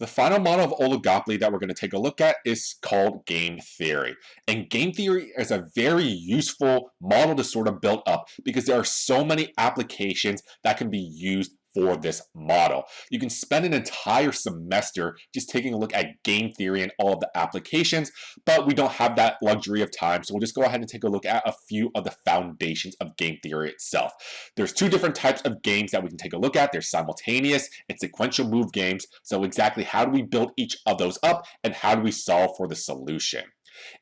The final model of oligopoly that we're going to take a look at is called game theory. And game theory is a very useful model to sort of build up because there are so many applications that can be used for this model. You can spend an entire semester just taking a look at game theory and all of the applications, but we don't have that luxury of time, so we'll just go ahead and take a look at a few of the foundations of game theory itself. There's two different types of games that we can take a look at. There's simultaneous and sequential move games. So exactly how do we build each of those up and how do we solve for the solution?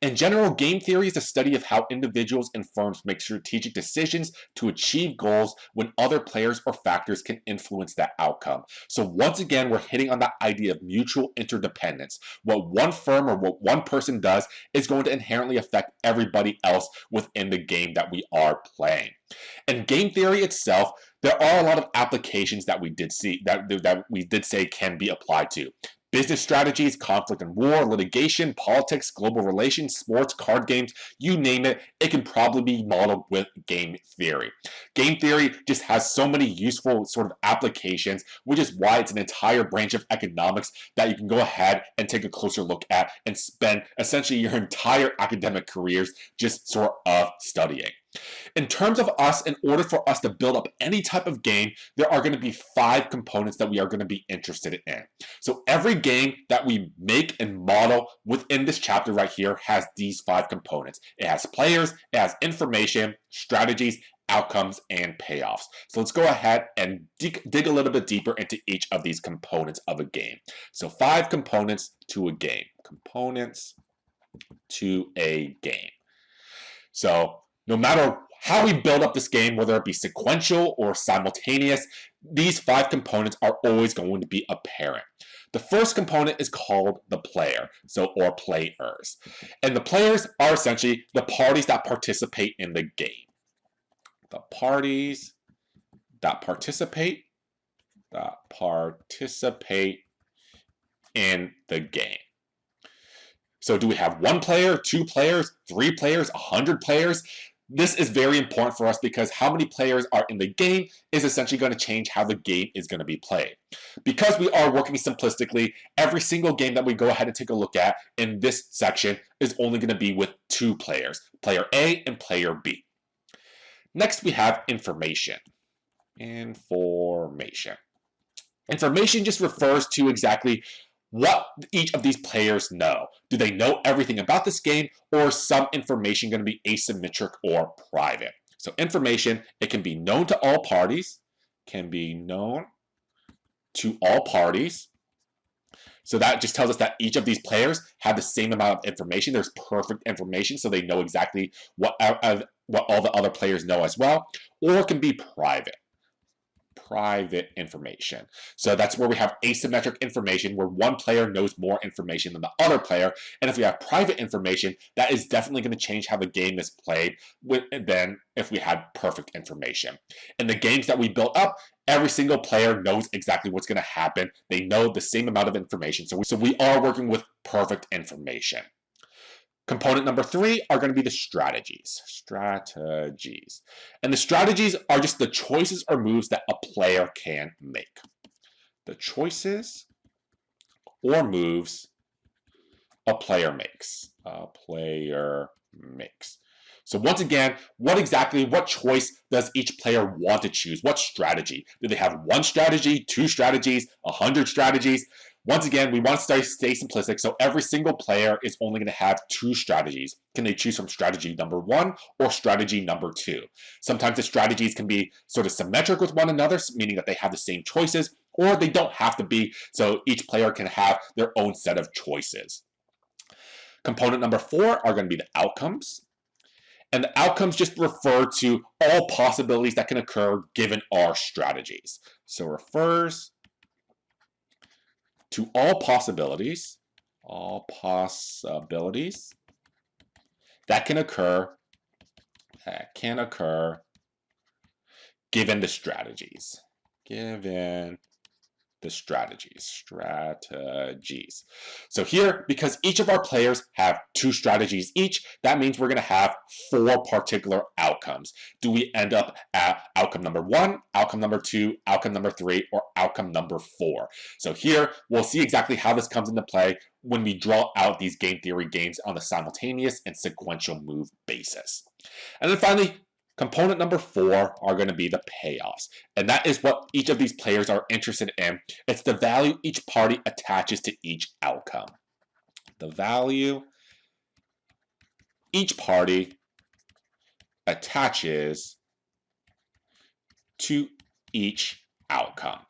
In general, game theory is a study of how individuals and firms make strategic decisions to achieve goals when other players or factors can influence that outcome. So once again, we're hitting on that idea of mutual interdependence. What one firm or what one person does is going to inherently affect everybody else within the game that we are playing. In game theory itself, there are a lot of applications that we did say can be applied to. Business strategies, conflict and war, litigation, politics, global relations, sports, card games, you name it, it can probably be modeled with game theory. Game theory just has so many useful sort of applications, which is why it's an entire branch of economics that you can go ahead and take a closer look at and spend essentially your entire academic careers just sort of studying. In terms of us, in order for us to build up any type of game, there are going to be 5 components that we are going to be interested in. So every game that we make and model within this chapter right here has these 5 components. It has players, it has information, strategies, outcomes, and payoffs. So let's go ahead and dig a little bit deeper into each of these components of a game. So 5 components to a game. Components to a game. So no matter how we build up this game, whether it be sequential or simultaneous, these 5 components are always going to be apparent. The first component is called the player, or players. And the players are essentially the parties that participate in the game. The parties that participate in the game. So do we have 1 player, 2 players, 3 players, 100 players? This is very important for us because how many players are in the game is essentially going to change how the game is going to be played. Because we are working simplistically, every single game that we go ahead and take a look at in this section is only going to be with 2 players, player A and player B. Next, we have information. Information just refers to exactly what each of these players know. Do they know everything about this game, or is some information going to be asymmetric or private? So information, it can be known to all parties, So that just tells us that each of these players have the same amount of information. There's perfect information, so they know exactly what all the other players know as well. Or it can be private information. So that's where we have asymmetric information, where one player knows more information than the other player. And if we have private information, that is definitely going to change how the game is played than if we had perfect information. In the games that we built up, every single player knows exactly what's going to happen. They know the same amount of information. So we are working with perfect information. Component number 3 are going to be the strategies. And the strategies are just the choices or moves that a player can make. The choices or moves a player makes. So once again, what choice does each player want to choose? What strategy? Do they have 1 strategy, 2 strategies, 100 strategies? Once again, we want to stay simplistic, so every single player is only going to have 2 strategies. Can they choose from strategy number 1 or strategy number 2? Sometimes the strategies can be sort of symmetric with one another, meaning that they have the same choices, or they don't have to be, so each player can have their own set of choices. Component number 4 are going to be the outcomes. And the outcomes just refer to all possibilities that can occur given our strategies. So refers to all possibilities that can occur given the strategies. the strategies. So here, because each of our players have 2 strategies each, that means we're going to have 4 particular outcomes. Do we end up at outcome number 1, outcome number 2, outcome number 3, or outcome number 4? So here, we'll see exactly how this comes into play when we draw out these game theory games on the simultaneous and sequential move basis. And then finally, component number 4 are going to be the payoffs. And that is what each of these players are interested in. It's the value each party attaches to each outcome. The value each party attaches to each outcome.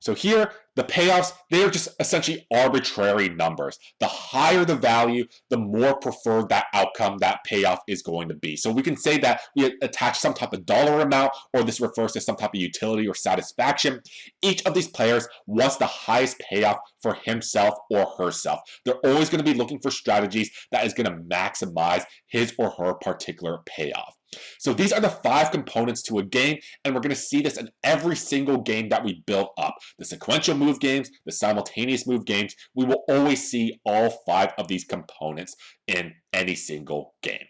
So here, the payoffs, they are just essentially arbitrary numbers. The higher the value, the more preferred that outcome, that payoff is going to be. So we can say that we attach some type of dollar amount, or this refers to some type of utility or satisfaction. Each of these players wants the highest payoff for himself or herself. They're always going to be looking for strategies that is going to maximize his or her particular payoff. So these are the 5 components to a game, and we're going to see this in every single game that we build up. The sequential move games, the simultaneous move games, we will always see all 5 of these components in any single game.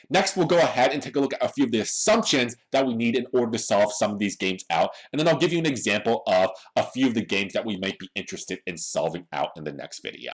Next, we'll go ahead and take a look at a few of the assumptions that we need in order to solve some of these games out, and then I'll give you an example of a few of the games that we might be interested in solving out in the next video.